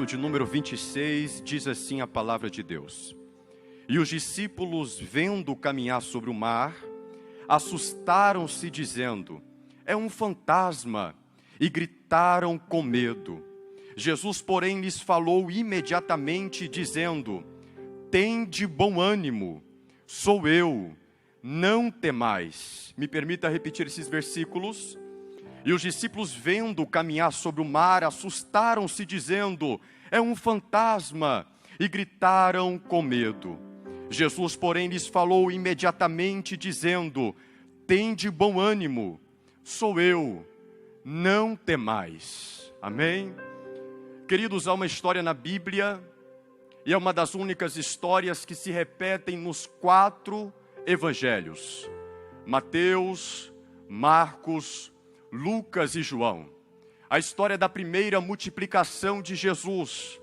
De número 26, diz assim a palavra de Deus: E os discípulos, vendo caminhar sobre o mar, assustaram-se, dizendo: É um fantasma, e gritaram com medo. Jesus, porém, lhes falou imediatamente, dizendo: Tende bom ânimo, sou eu, não temais. Me permita repetir esses versículos. E os discípulos, vendo caminhar sobre o mar, assustaram-se, dizendo: É um fantasma, e gritaram com medo. Jesus, porém, lhes falou imediatamente, dizendo: Tende bom ânimo, sou eu, não temais. Amém? Queridos, há uma história na Bíblia, e é uma das únicas histórias que se repetem nos 4 evangelhos: Mateus, Marcos, Lucas e João. A história da primeira multiplicação de Jesus,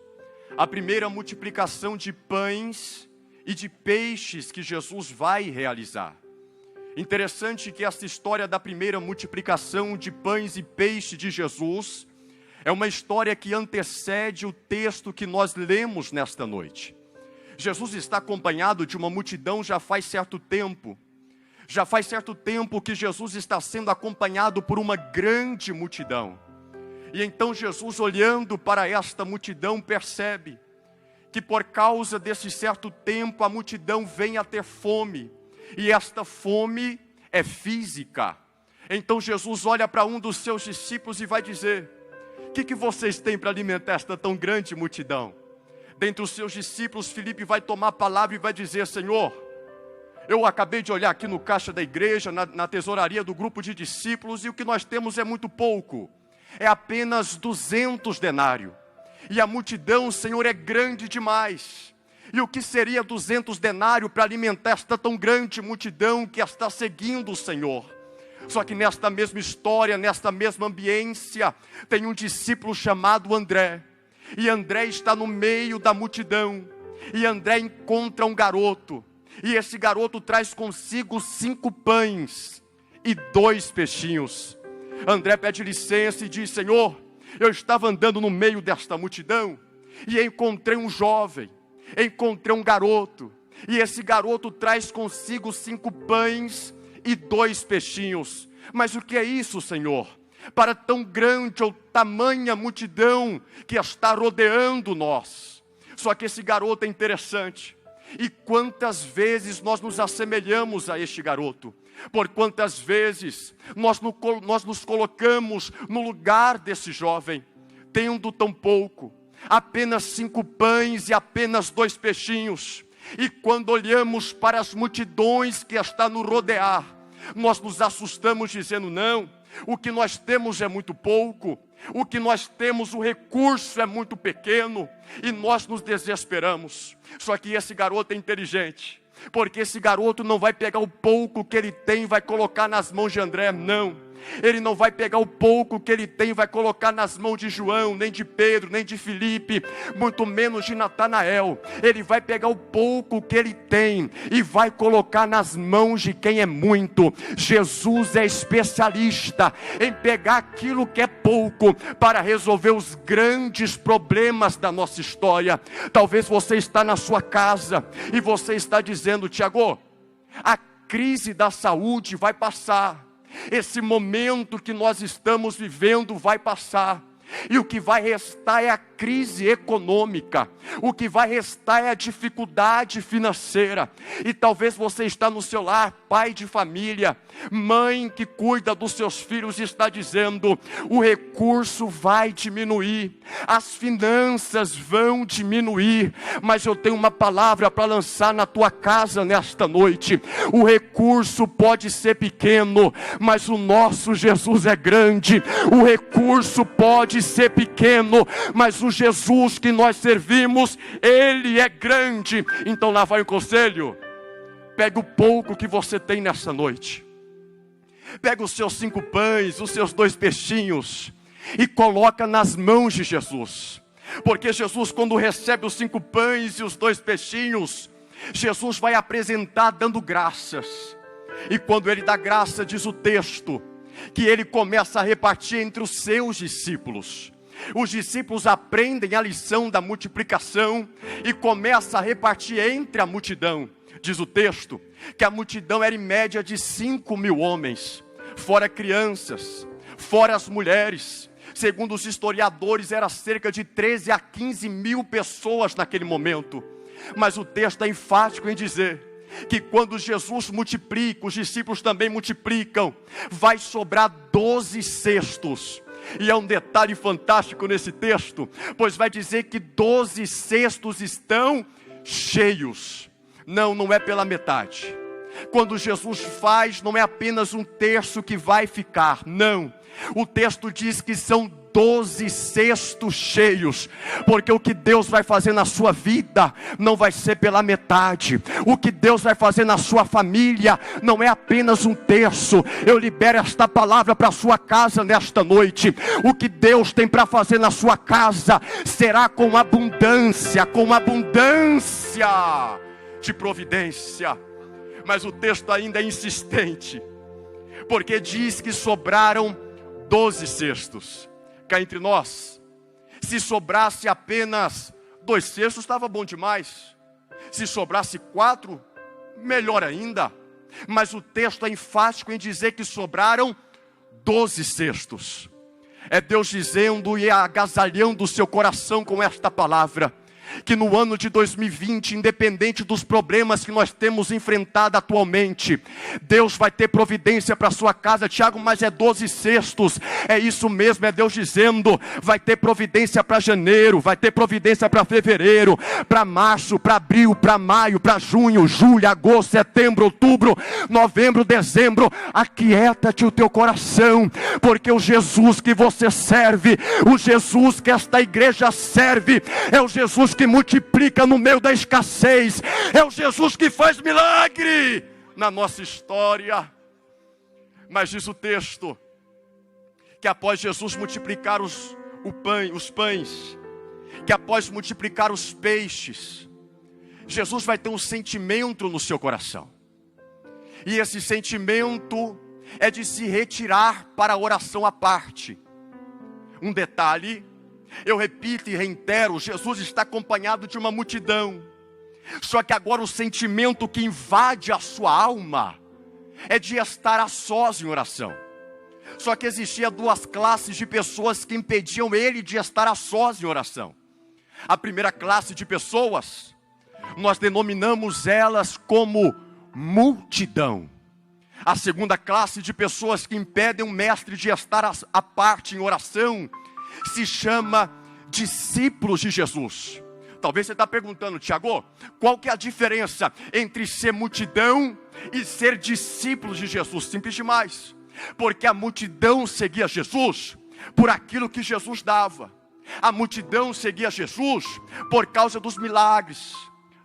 a primeira multiplicação de pães e de peixes que Jesus vai realizar. Interessante que essa história da primeira multiplicação de pães e peixes de Jesus é uma história que antecede o texto que nós lemos nesta noite. Jesus está acompanhado de uma multidão já faz certo tempo. Já faz certo tempo que Jesus está sendo acompanhado por uma grande multidão. E então Jesus, olhando para esta multidão, percebe que por causa desse certo tempo a multidão vem a ter fome. E esta fome é física. Então Jesus olha para um dos seus discípulos e vai dizer: O que vocês têm para alimentar esta tão grande multidão? Dentre os seus discípulos, Filipe vai tomar a palavra e vai dizer: Senhor, eu acabei de olhar aqui no caixa da igreja, na tesouraria do grupo de discípulos, e o que nós temos é muito pouco. É apenas 200 denários. E a multidão, Senhor, é grande demais. E o que seria 200 denários para alimentar esta tão grande multidão que está seguindo o Senhor? Só que nesta mesma história, nesta mesma ambiência, tem um discípulo chamado André. E André está no meio da multidão. E André encontra um garoto. E esse garoto traz consigo 5 pães e 2 peixinhos. André pede licença e diz: Senhor, eu estava andando no meio desta multidão e encontrei um jovem, encontrei um garoto. E esse garoto traz consigo 5 pães e 2 peixinhos. Mas o que é isso, Senhor? Para tão grande ou tamanha multidão que está rodeando nós. Só que esse garoto é interessante. E quantas vezes nós nos assemelhamos a este garoto? Por quantas vezes nós nos colocamos no lugar desse jovem, tendo tão pouco, apenas 5 pães e apenas 2 peixinhos. E quando olhamos para as multidões que está nos rodear, nós nos assustamos dizendo: não, o que nós temos é muito pouco, o que nós temos, o recurso é muito pequeno, e nós nos desesperamos. Só que esse garoto é inteligente, porque esse garoto não vai pegar o pouco que ele tem e vai colocar nas mãos de André, não. Ele não vai pegar o pouco que ele tem e vai colocar nas mãos de João, nem de Pedro, nem de Filipe, muito menos de Natanael. Ele vai pegar o pouco que ele tem e vai colocar nas mãos de quem é muito. Jesus é especialista em pegar aquilo que é pouco para resolver os grandes problemas da nossa história. Talvez você está na sua casa e você está dizendo: Tiago, a crise da saúde vai passar. Esse momento que nós estamos vivendo vai passar. E o que vai restar é a crise econômica. O que vai restar é a dificuldade financeira. E talvez você está no seu lar, pai de família, mãe que cuida dos seus filhos, e está dizendo: o recurso vai diminuir, as finanças vão diminuir. Mas eu tenho uma palavra para lançar na tua casa nesta noite. O recurso pode ser pequeno, mas o nosso Jesus é grande. O recurso pode ser pequeno, mas o Jesus que nós servimos, Ele é grande. Então lá vai um conselho: pega o pouco que você tem nessa noite, pega os seus 5 pães, os seus 2 peixinhos e coloca nas mãos de Jesus. Porque Jesus, quando recebe os 5 pães e os 2 peixinhos, Jesus vai apresentar dando graças. E quando Ele dá graça, diz o texto, que Ele começa a repartir entre os seus discípulos. Os discípulos aprendem a lição da multiplicação e começam a repartir entre a multidão. Diz o texto que a multidão era em média de 5.000 homens, fora crianças, fora as mulheres. Segundo os historiadores, era cerca de 13 a 15 mil pessoas naquele momento. Mas o texto é enfático em dizer que quando Jesus multiplica, os discípulos também multiplicam, vai sobrar 12 cestos. E é um detalhe fantástico nesse texto, pois vai dizer que 12 cestos estão cheios. Não é pela metade. Quando Jesus faz, não é apenas um terço que vai ficar, não. O texto diz que são 12 cestos cheios, porque o que Deus vai fazer na sua vida não vai ser pela metade. O que Deus vai fazer na sua família não é apenas um terço. Eu libero esta palavra para a sua casa nesta noite. O que Deus tem para fazer na sua casa será com abundância de providência. Mas o texto ainda é insistente, porque diz que sobraram 12 cestos. Cá entre nós, se sobrasse apenas 2 cestos, estava bom demais. Se sobrasse 4, melhor ainda. Mas o texto é enfático em dizer que sobraram 12 cestos. É Deus dizendo e agasalhando o seu coração com esta palavra, que no ano de 2020, independente dos problemas que nós temos enfrentado atualmente, Deus vai ter providência para a sua casa. Tiago, mas é 12 cestos. É isso mesmo, é Deus dizendo, vai ter providência para janeiro, vai ter providência para fevereiro, para março, para abril, para maio, para junho, julho, agosto, setembro, outubro, novembro, dezembro. Aquieta-te o teu coração, porque o Jesus que você serve, o Jesus que esta igreja serve, é o Jesus que multiplica no meio da escassez. É o Jesus que faz milagre na nossa história. Mas diz o texto que após Jesus multiplicar os pães, que após multiplicar os peixes, Jesus vai ter um sentimento no seu coração. E esse sentimento é de se retirar para a oração à parte. Um detalhe, eu repito e reitero, Jesus está acompanhado de uma multidão. Só que agora o sentimento que invade a sua alma é de estar a sós em oração. Só que existia 2 classes de pessoas que impediam ele de estar a sós em oração. A primeira classe de pessoas, nós denominamos elas como multidão. A segunda classe de pessoas que impedem o mestre de estar à parte em oração se chama discípulos de Jesus. Talvez você está perguntando, Tiago, qual que é a diferença entre ser multidão e ser discípulos de Jesus? Simples demais. Porque a multidão seguia Jesus por aquilo que Jesus dava. A multidão seguia Jesus por causa dos milagres,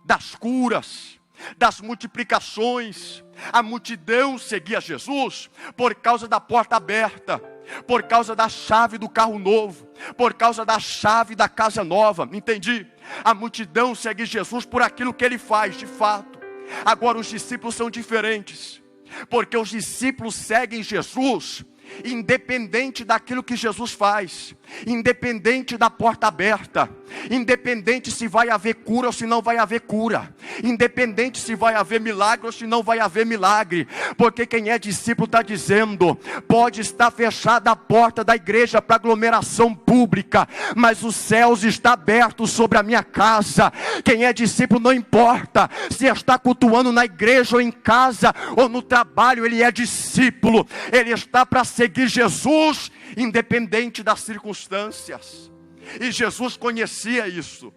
das curas, das multiplicações. A multidão seguia Jesus por causa da porta aberta, por causa da chave do carro novo, por causa da chave da casa nova. Entendi? A multidão segue Jesus por aquilo que ele faz, de fato. Agora os discípulos são diferentes, porque os discípulos seguem Jesus independente daquilo que Jesus faz, independente da porta aberta, independente se vai haver cura ou se não vai haver cura, independente se vai haver milagre ou se não vai haver milagre, porque quem é discípulo está dizendo, pode estar fechada a porta da igreja para aglomeração pública, mas os céus estão abertos sobre a minha casa. Quem é discípulo não importa se está cultuando na igreja ou em casa ou no trabalho, ele é discípulo, ele está para seguir Jesus, independente das circunstâncias. E Jesus conhecia isso.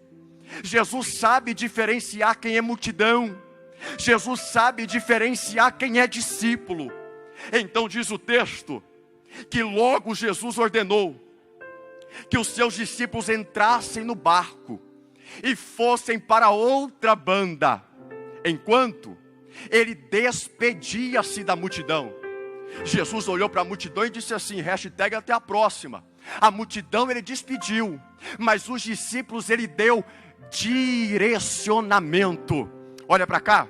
Jesus sabe diferenciar quem é multidão. Jesus sabe diferenciar quem é discípulo. Então diz o texto que logo Jesus ordenou que os seus discípulos entrassem no barco e fossem para outra banda, enquanto ele despedia-se da multidão. Jesus olhou para a multidão e disse assim, hashtag até a próxima. A multidão ele despediu, mas os discípulos ele deu direcionamento. Olha para cá.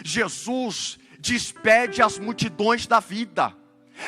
Jesus despede as multidões da vida.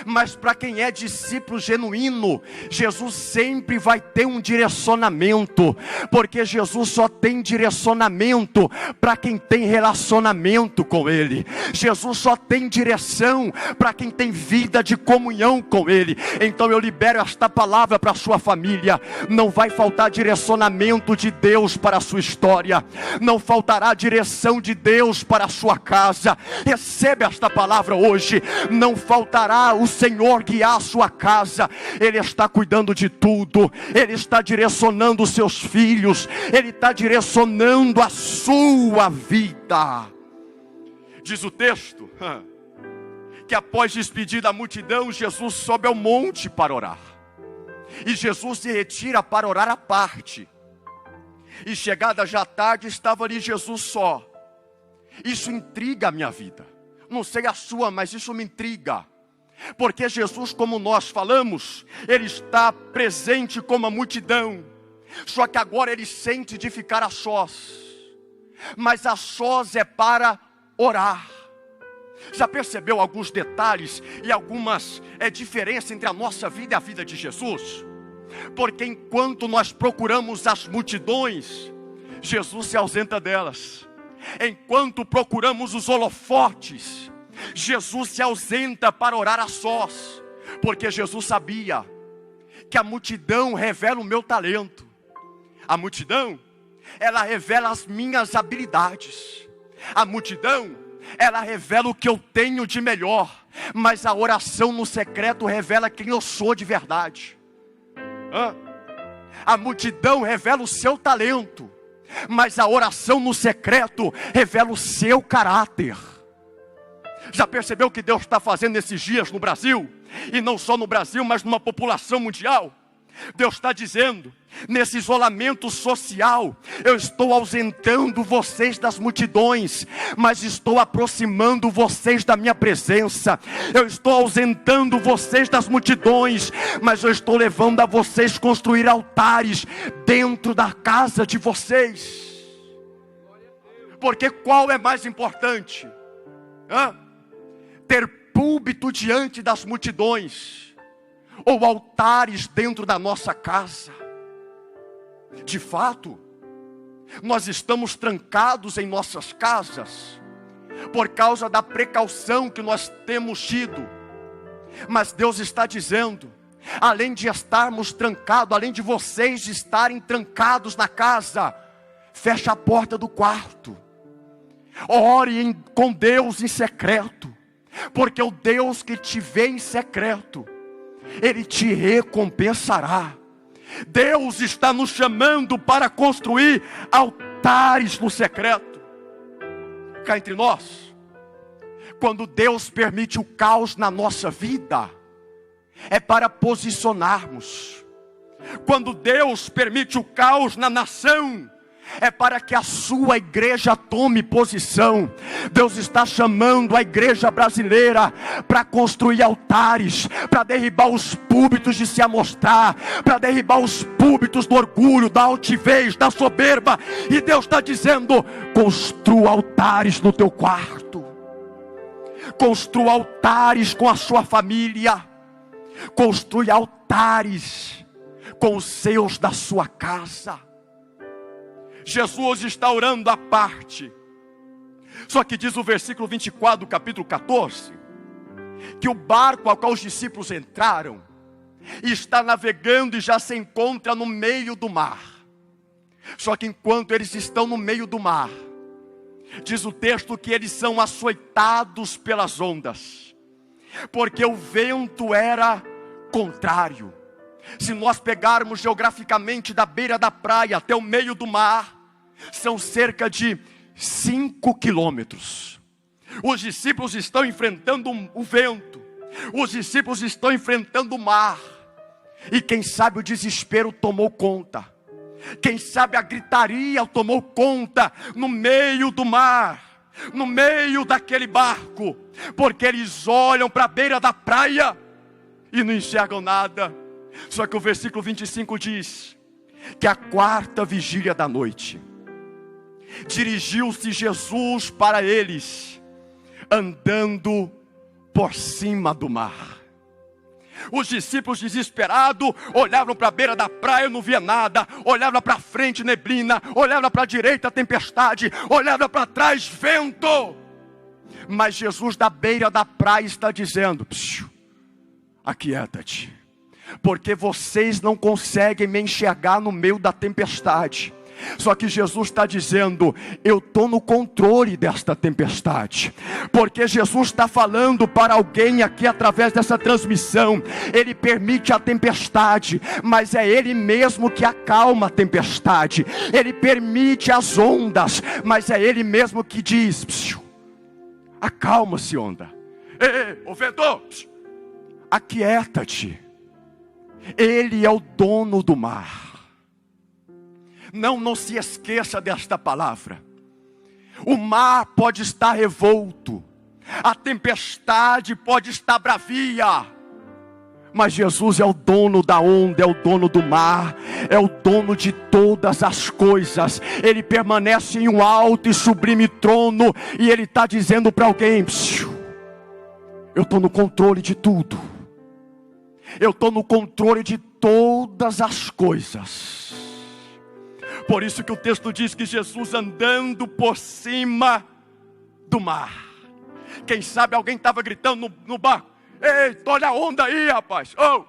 Mas para quem é discípulo genuíno, Jesus sempre vai ter um direcionamento, porque Jesus só tem direcionamento para quem tem relacionamento com Ele. Jesus só tem direção para quem tem vida de comunhão com Ele. Então eu libero esta palavra para a sua família: não vai faltar direcionamento de Deus para a sua história, não faltará direção de Deus para a sua casa. Recebe esta palavra hoje. Não faltará o Senhor guiar a sua casa. Ele está cuidando de tudo. Ele está direcionando os seus filhos. Ele está direcionando a sua vida. Diz o texto que após despedir da multidão, Jesus sobe ao monte para orar. E Jesus se retira para orar à parte. E chegada já tarde, estava ali Jesus só. Isso intriga a minha vida. Não sei a sua, mas isso me intriga. Porque Jesus, como nós falamos, Ele está presente como a multidão. Só que agora Ele sente de ficar a sós. Mas a sós é para orar. Já percebeu alguns detalhes e algumas diferenças entre a nossa vida e a vida de Jesus? Porque enquanto nós procuramos as multidões, Jesus se ausenta delas. Enquanto procuramos os holofotes, Jesus se ausenta para orar a sós. Porque Jesus sabia que a multidão revela o meu talento. A multidão, ela revela as minhas habilidades. A multidão, ela revela o que eu tenho de melhor. Mas a oração no secreto revela quem eu sou de verdade. A multidão revela o seu talento, mas a oração no secreto revela o seu caráter. Já percebeu o que Deus está fazendo nesses dias no Brasil? E não só no Brasil, mas numa população mundial. Deus está dizendo: nesse isolamento social, eu estou ausentando vocês das multidões, mas estou aproximando vocês da minha presença. Eu estou ausentando vocês das multidões, mas eu estou levando a vocês construir altares dentro da casa de vocês. Porque qual é mais importante? Ter púlpito diante das multidões, ou altares dentro da nossa casa? De fato, nós estamos trancados em nossas casas por causa da precaução que nós temos tido. Mas Deus está dizendo: além de estarmos trancados, além de vocês estarem trancados na casa, feche a porta do quarto. Ore com Deus em secreto, porque o Deus que te vê em secreto, Ele te recompensará. Deus está nos chamando para construir altares no secreto. Cá entre nós, quando Deus permite o caos na nossa vida, é para posicionarmos. Quando Deus permite o caos na nação, é para que a sua igreja tome posição. Deus está chamando a igreja brasileira para construir altares, para derribar os púlpitos de se amostrar, para derribar os púlpitos do orgulho, da altivez, da soberba. E Deus está dizendo: construa altares no teu quarto, construa altares com a sua família, construa altares com os seus da sua casa. Jesus está orando à parte. Só que diz o versículo 24 do capítulo 14, que o barco ao qual os discípulos entraram está navegando e já se encontra no meio do mar. Só que enquanto eles estão no meio do mar, diz o texto que eles são açoitados pelas ondas, porque o vento era contrário. Se nós pegarmos geograficamente da beira da praia até o meio do mar, são cerca de 5 quilômetros. Os discípulos estão enfrentando o vento, os discípulos estão enfrentando o mar, e quem sabe o desespero tomou conta, quem sabe a gritaria tomou conta no meio do mar, no meio daquele barco, porque eles olham para a beira da praia e não enxergam nada. Só que o versículo 25 diz que a quarta vigília da noite, dirigiu-se Jesus para eles, andando por cima do mar. Os discípulos desesperados olhavam para a beira da praia, não via nada. Olhavam para frente, neblina. Olhavam para a direita, tempestade. Olhavam para trás, vento. Mas Jesus da beira da praia está dizendo: aquieta-te, porque vocês não conseguem me enxergar no meio da tempestade. Só que Jesus está dizendo: eu estou no controle desta tempestade. Porque Jesus está falando para alguém aqui através dessa transmissão. Ele permite a tempestade, mas é Ele mesmo que acalma a tempestade. Ele permite as ondas, mas é Ele mesmo que diz: acalma-se, onda. Ei, ô vento, aquieta-te. Ele é o dono do mar. Não se esqueça desta palavra. O mar pode estar revolto, a tempestade pode estar bravia, mas Jesus é o dono da onda, é o dono do mar, é o dono de todas as coisas. Ele permanece em um alto e sublime trono, e Ele está dizendo para alguém: eu estou no controle de tudo, eu estou no controle de todas as coisas. Por isso que o texto diz que Jesus andando por cima do mar. Quem sabe alguém estava gritando no barco: eita, olha a onda aí, rapaz. Oh,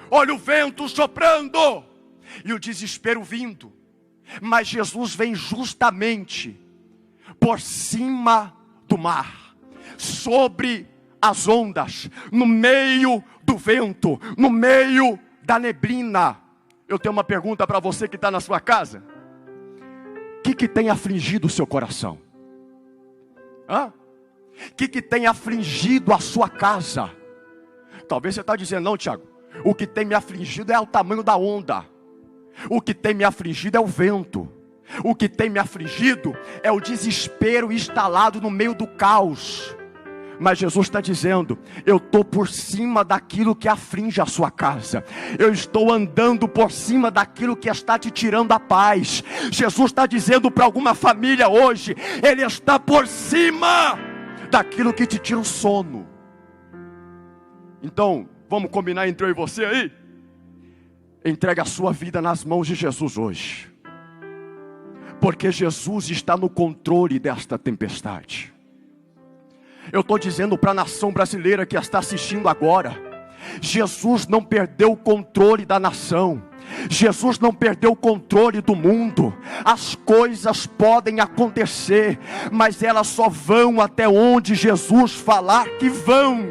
olha o vento soprando. E o desespero vindo. Mas Jesus vem justamente por cima do mar, sobre as ondas, no meio do vento, no meio da neblina. Eu tenho uma pergunta para você que está na sua casa. O que tem afligido o seu coração? O que tem afligido a sua casa? Talvez você está dizendo: não, Tiago, o que tem me afligido é o tamanho da onda. O que tem me afligido é o vento. O que tem me afligido é o desespero instalado no meio do caos. Mas Jesus está dizendo: eu estou por cima daquilo que aflige a sua casa. Eu estou andando por cima daquilo que está te tirando a paz. Jesus está dizendo para alguma família hoje: Ele está por cima daquilo que te tira o sono. Então, vamos combinar entre eu e você aí? Entrega a sua vida nas mãos de Jesus hoje, porque Jesus está no controle desta tempestade. Eu estou dizendo para a nação brasileira que está assistindo agora: Jesus não perdeu o controle da nação. Jesus não perdeu o controle do mundo. As coisas podem acontecer, mas elas só vão até onde Jesus falar que vão.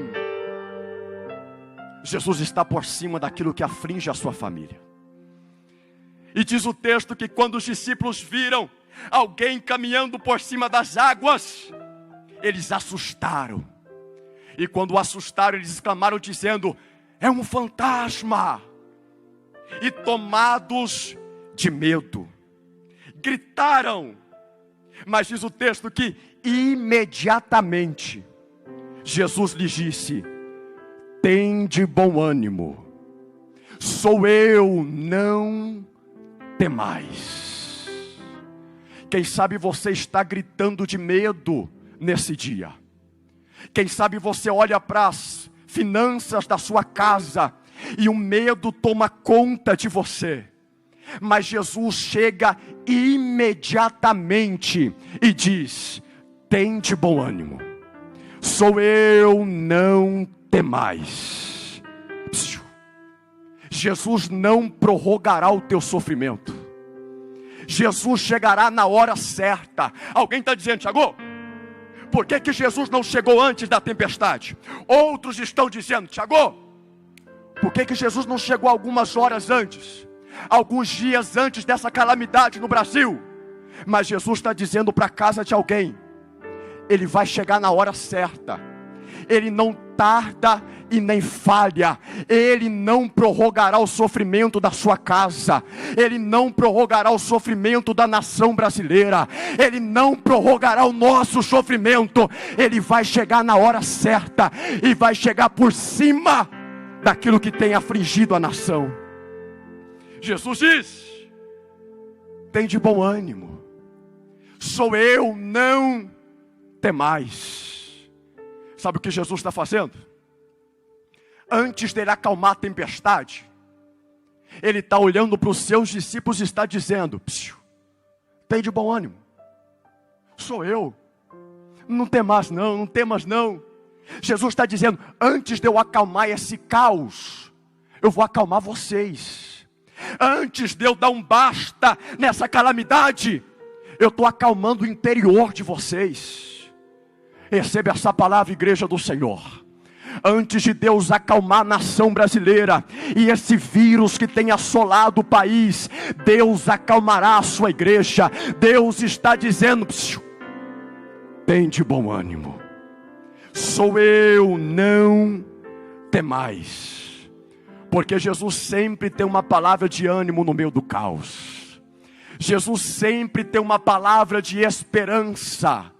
Jesus está por cima daquilo que aflige a sua família. E diz o texto que quando os discípulos viram alguém caminhando por cima das águas, eles assustaram. E quando assustaram, eles exclamaram dizendo: é um fantasma. E tomados de medo, gritaram. Mas diz o texto que imediatamente Jesus lhes disse: tende bom ânimo, sou eu, não temais. Quem sabe você está gritando de medo nesse dia. Quem sabe você olha para as finanças da sua casa e o medo toma conta de você. Mas Jesus chega imediatamente e diz: tende bom ânimo, sou eu, não temais. Jesus não prorrogará o teu sofrimento. Jesus chegará na hora certa. Alguém está dizendo: Tiago, por que Jesus não chegou antes da tempestade? Outros estão dizendo: Tiago, por que Jesus não chegou algumas horas antes? Alguns dias antes dessa calamidade no Brasil? Mas Jesus está dizendo para a casa de alguém: Ele vai chegar na hora certa. Ele não tarda e nem falha. Ele não prorrogará o sofrimento da sua casa. Ele não prorrogará o sofrimento da nação brasileira. Ele não prorrogará o nosso sofrimento. Ele vai chegar na hora certa e vai chegar por cima daquilo que tem afligido a nação. Jesus diz: tem de bom ânimo, sou eu, não temais. Sabe o que Jesus está fazendo? antes dele acalmar a tempestade, ele está olhando para os seus discípulos e está dizendo: tem de bom ânimo, sou eu, não temas não, não temas não. Jesus está dizendo: antes de eu acalmar esse caos, eu vou acalmar vocês. Antes de eu dar um basta nessa calamidade, eu estou acalmando o interior de vocês. Receba essa palavra, igreja do Senhor. Antes de Deus acalmar a nação brasileira e esse vírus que tem assolado o país, Deus acalmará a sua igreja. Deus está dizendo: tem de bom ânimo, sou eu, não temais. Porque Jesus sempre tem uma palavra de ânimo no meio do caos. Jesus sempre tem uma palavra de esperança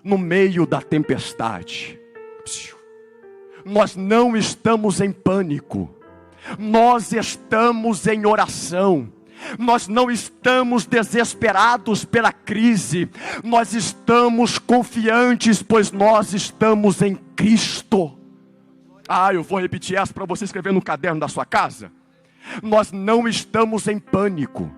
no meio da tempestade. Nós não estamos em pânico, nós estamos em oração. Nós não estamos desesperados pela crise, nós estamos confiantes, pois nós estamos em Cristo. Eu vou repetir essa para você escrever no caderno da sua casa. Nós não estamos em pânico.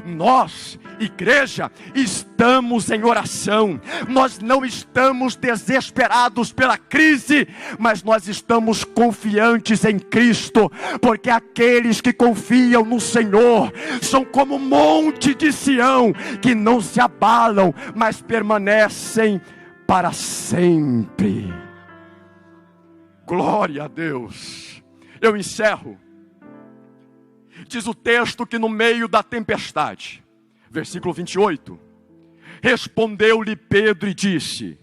Nós, igreja, estamos em oração. Nós não estamos desesperados pela crise, mas nós estamos confiantes em Cristo, porque aqueles que confiam no Senhor são como um monte de Sião, que não se abalam, mas permanecem para sempre. Glória a Deus. Eu encerro. Diz o texto que no meio da tempestade, versículo 28, respondeu-lhe Pedro e disse: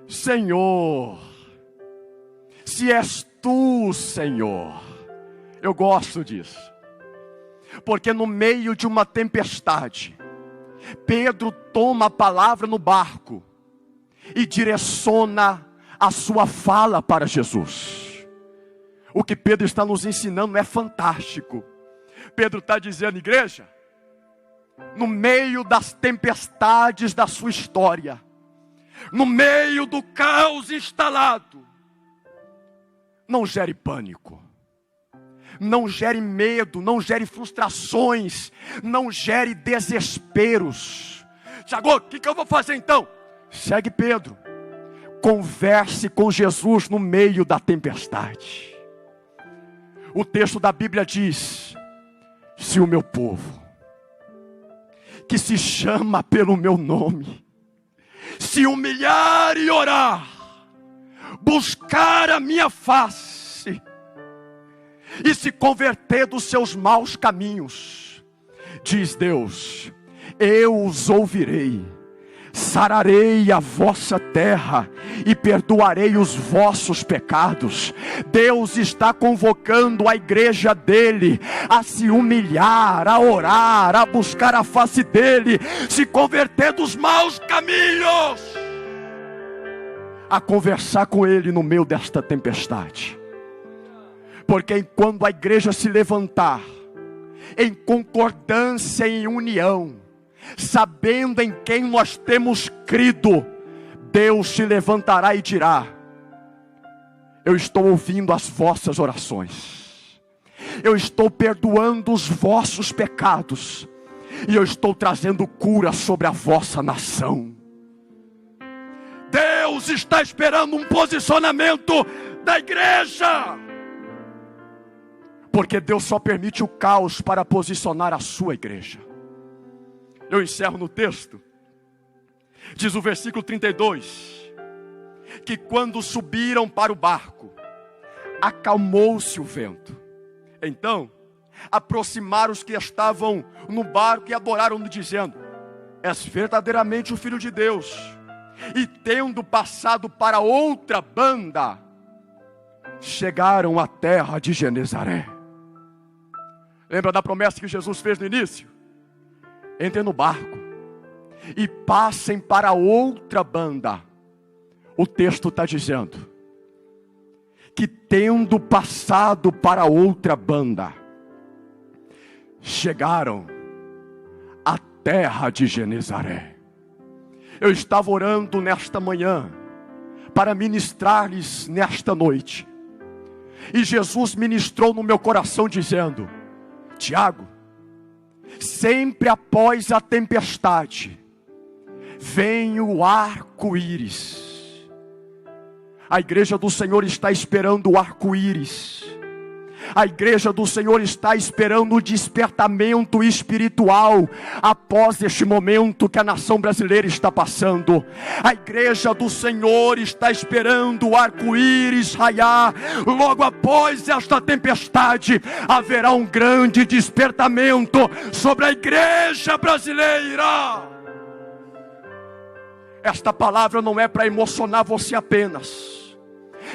Senhor, se és tu, Senhor. Eu gosto disso, porque no meio de uma tempestade, Pedro toma a palavra no barco e direciona a sua fala para Jesus. O que Pedro está nos ensinando é fantástico. Pedro está dizendo: igreja, no meio das tempestades da sua história, no meio do caos instalado, não gere pânico, não gere medo, não gere frustrações, não gere desesperos. Tiago, o que eu vou fazer então? Segue Pedro, converse com Jesus no meio da tempestade. O texto da Bíblia diz: se o meu povo, que se chama pelo meu nome, se humilhar e orar, buscar a minha face, e se converter dos seus maus caminhos, diz Deus, eu os ouvirei, sararei a vossa terra e perdoarei os vossos pecados. Deus está convocando a igreja dele a se humilhar, a orar, a buscar a face dele, se converter dos maus caminhos, a conversar com ele no meio desta tempestade. Porque quando a igreja se levantar em concordância, em união, sabendo em quem nós temos crido, Deus se levantará e dirá: eu estou ouvindo as vossas orações, eu estou perdoando os vossos pecados, e eu estou trazendo cura sobre a vossa nação. Deus está esperando um posicionamento da igreja, porque Deus só permite o caos para posicionar a sua igreja. Eu encerro no texto. Diz o versículo 32, que quando subiram para o barco, acalmou-se o vento. Então, aproximaram os que estavam no barco e adoraram-no, dizendo: és verdadeiramente o Filho de Deus. E tendo passado para outra banda, chegaram à terra de Genezaré. Lembra da promessa que Jesus fez no início? Entrem no barco e passem para outra banda. O texto está dizendo que tendo passado para outra banda, chegaram à terra de Genezaré. Eu estava orando nesta manhã para ministrar-lhes nesta noite, E Jesus ministrou no meu coração dizendo: Tiago, sempre após a tempestade, vem o arco-íris. A igreja do Senhor está esperando o arco-íris. A igreja do Senhor está esperando o despertamento espiritual após este momento que a nação brasileira está passando. A igreja do Senhor está esperando o arco-íris raiar. Logo após esta tempestade, haverá um grande despertamento sobre a igreja brasileira. Esta palavra não é para emocionar você apenas.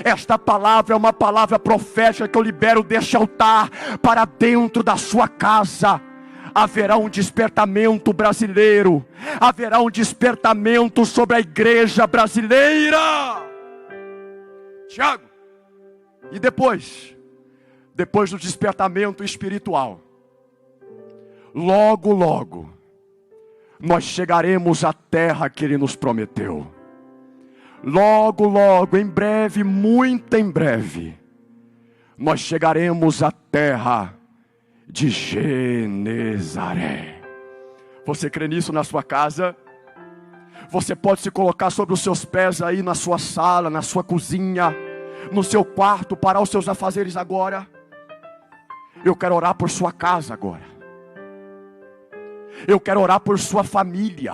Esta palavra é uma palavra profética que eu libero deste altar para dentro da sua casa. Haverá um despertamento brasileiro. Haverá um despertamento sobre a igreja brasileira. Tiago, e depois do despertamento espiritual, logo, nós chegaremos à terra que Ele nos prometeu. Logo, em breve, muito em breve, nós chegaremos à terra de Genezaré. Você crê nisso na sua casa? Você pode se colocar sobre os seus pés aí na sua sala, na sua cozinha, no seu quarto, parar os seus afazeres agora. Eu quero orar por sua casa agora. Eu quero orar por sua família.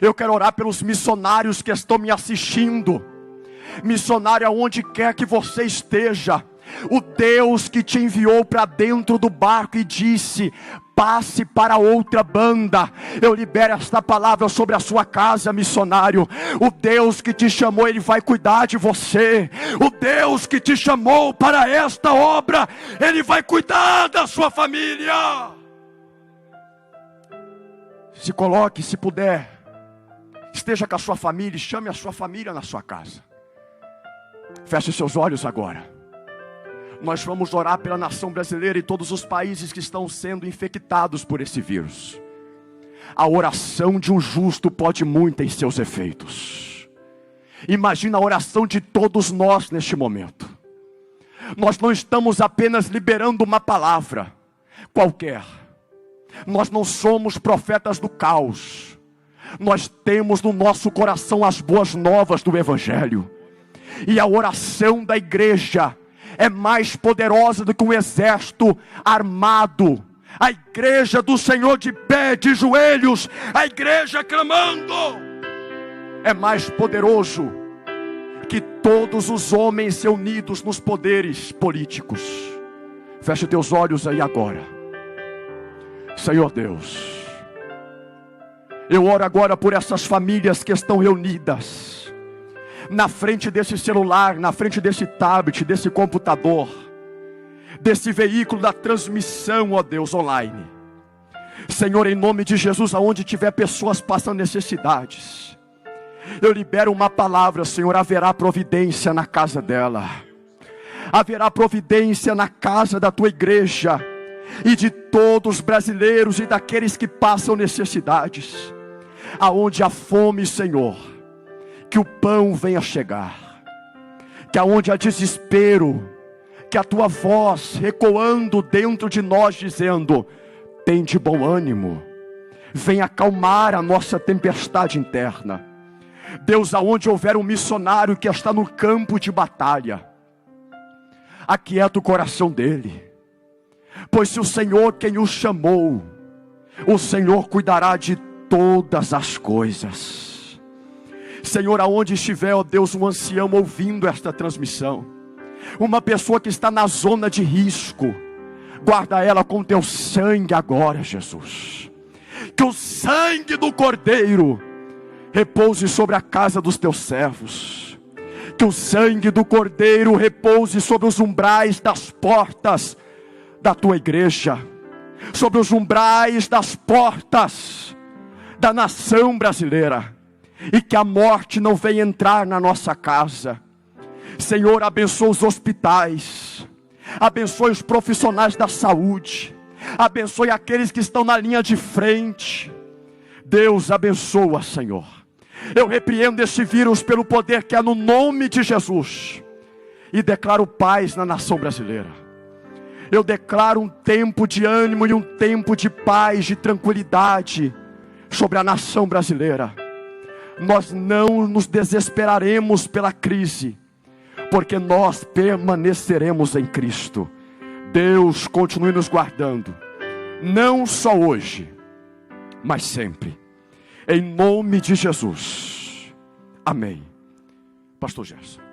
Eu quero orar pelos missionários que estão me assistindo. Missionário, aonde quer que você esteja, o Deus que te enviou para dentro do barco e disse: passe para outra banda. Eu libero esta palavra sobre a sua casa, missionário. O Deus que te chamou, Ele vai cuidar de você. O Deus que te chamou para esta obra, Ele vai cuidar da sua família. Se coloque, se puder, esteja com a sua família e chame a sua família na sua casa. Feche seus olhos agora. Nós vamos orar pela nação brasileira e todos os países que estão sendo infectados por esse vírus. A oração de um justo pode muito em seus efeitos. Imagina a oração de todos nós neste momento. Nós não estamos apenas liberando uma palavra qualquer. Nós não somos profetas do caos. Nós temos no nosso coração as boas novas do Evangelho. E a oração da igreja é mais poderosa do que um exército armado. A igreja do Senhor de pé, de joelhos, a igreja clamando, é mais poderoso que todos os homens reunidos nos poderes políticos. Feche teus olhos aí agora. Senhor Deus, eu oro agora por essas famílias que estão reunidas na frente desse celular, na frente desse tablet, desse computador, desse veículo da transmissão, ó Deus, online. Senhor, em nome de Jesus, aonde tiver pessoas passando necessidades, eu libero uma palavra, Senhor. Haverá providência na casa dela, haverá providência na casa da tua igreja e de todos os brasileiros e daqueles que passam necessidades. Aonde há fome, Senhor, que o pão venha chegar. Que aonde há desespero, que a tua voz recuando dentro de nós dizendo: tem de bom ânimo, vem acalmar a nossa tempestade interna. Deus, aonde houver um missionário que está no campo de batalha, aquieta o coração dele. Pois se o Senhor quem o chamou, o Senhor cuidará de todas as coisas. Senhor, aonde estiver, ó Deus, um ancião ouvindo esta transmissão, uma pessoa que está na zona de risco, guarda ela com teu sangue agora, Jesus. Que o sangue do Cordeiro repouse sobre a casa dos teus servos. Que o sangue do Cordeiro repouse sobre os umbrais das portas da tua igreja, sobre os umbrais das portas da nação brasileira, e que a morte não venha entrar na nossa casa. Senhor, abençoa os hospitais, abençoe os profissionais da saúde, abençoe aqueles que estão na linha de frente. Deus, abençoa, Senhor. Eu repreendo esse vírus pelo poder que há no nome de Jesus, e declaro paz na nação brasileira. Eu declaro um tempo de ânimo e um tempo de paz, de tranquilidade sobre a nação brasileira. Nós não nos desesperaremos pela crise, porque nós permaneceremos em Cristo. Deus continue nos guardando, não só hoje, mas sempre. Em nome de Jesus. Amém. Pastor Gerson.